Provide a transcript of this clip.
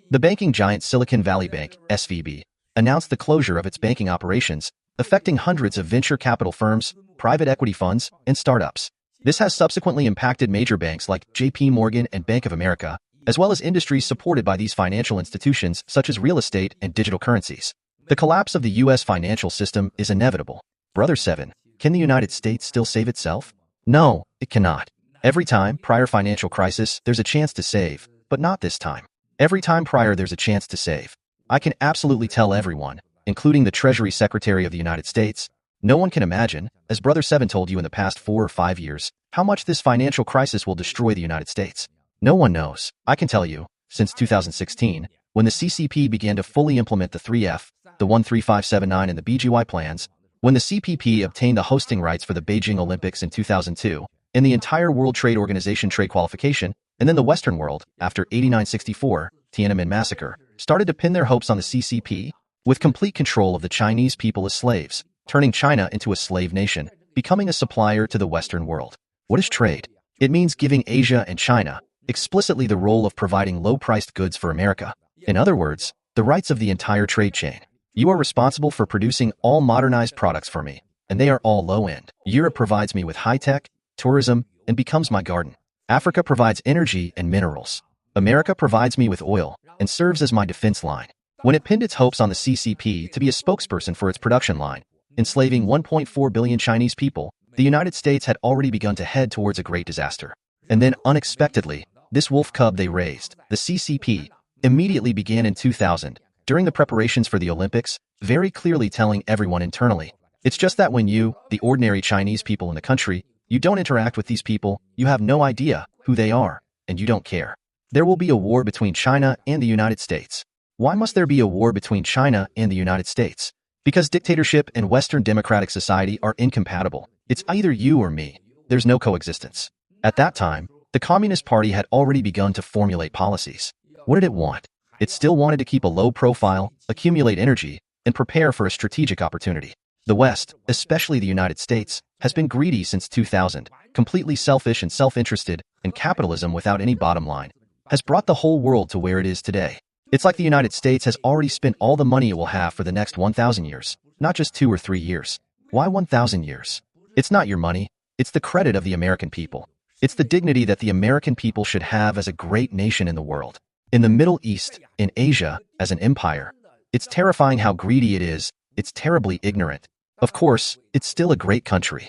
The banking giant Silicon Valley Bank, SVB, announced the closure of its banking operations, affecting hundreds of venture capital firms, private equity funds, and startups. This has subsequently impacted major banks like JP Morgan and Bank of America, as well as industries supported by these financial institutions such as real estate and digital currencies. The collapse of the U.S. financial system is inevitable. Brother 7, can the United States still save itself? No, it cannot. Every time prior financial crisis, there's a chance to save, but not this time. Every time prior there's a chance to save. I can absolutely tell everyone, including the Treasury Secretary of the United States, no one can imagine, as Brother 7 told you in the past 4 or 5 years, how much this financial crisis will destroy the United States. No one knows. I can tell you, since 2016, when the CCP began to fully implement the 3F, the 13579 and the BGY plans, when the CPP obtained the hosting rights for the Beijing Olympics in 2002, and the entire World Trade Organization trade qualification, and then the Western world, after 8964, Tiananmen massacre, started to pin their hopes on the CCP, with complete control of the Chinese people as slaves, turning China into a slave nation, becoming a supplier to the Western world. What is trade? It means giving Asia and China explicitly the role of providing low-priced goods for America. In other words, the rights of the entire trade chain. You are responsible for producing all modernized products for me, and they are all low-end. Europe provides me with high-tech, tourism, and becomes my garden. Africa provides energy and minerals. America provides me with oil and serves as my defense line. When it pinned its hopes on the CCP to be a spokesperson for its production line, enslaving 1.4 billion Chinese people, the United States had already begun to head towards a great disaster. And then, unexpectedly, this wolf cub they raised, the CCP, immediately began in 2000, during the preparations for the Olympics, very clearly telling everyone internally, it's just that when you, the ordinary Chinese people in the country, you don't interact with these people, you have no idea who they are, and you don't care. There will be a war between China and the United States. Why must there be a war between China and the United States? Because dictatorship and Western democratic society are incompatible. It's either you or me. There's no coexistence. At that time, the Communist Party had already begun to formulate policies. What did it want? It still wanted to keep a low profile, accumulate energy, and prepare for a strategic opportunity. The West, especially the United States, has been greedy since 2000, completely selfish and self-interested, and capitalism without any bottom line has brought the whole world to where it is today. It's like the United States has already spent all the money it will have for the next 1,000 years, not just 2 or 3 years. Why 1,000 years? It's not your money. It's the credit of the American people. It's the dignity that the American people should have as a great nation in the world. In the Middle East, in Asia, as an empire. It's terrifying how greedy it is. It's terribly ignorant. Of course, it's still a great country.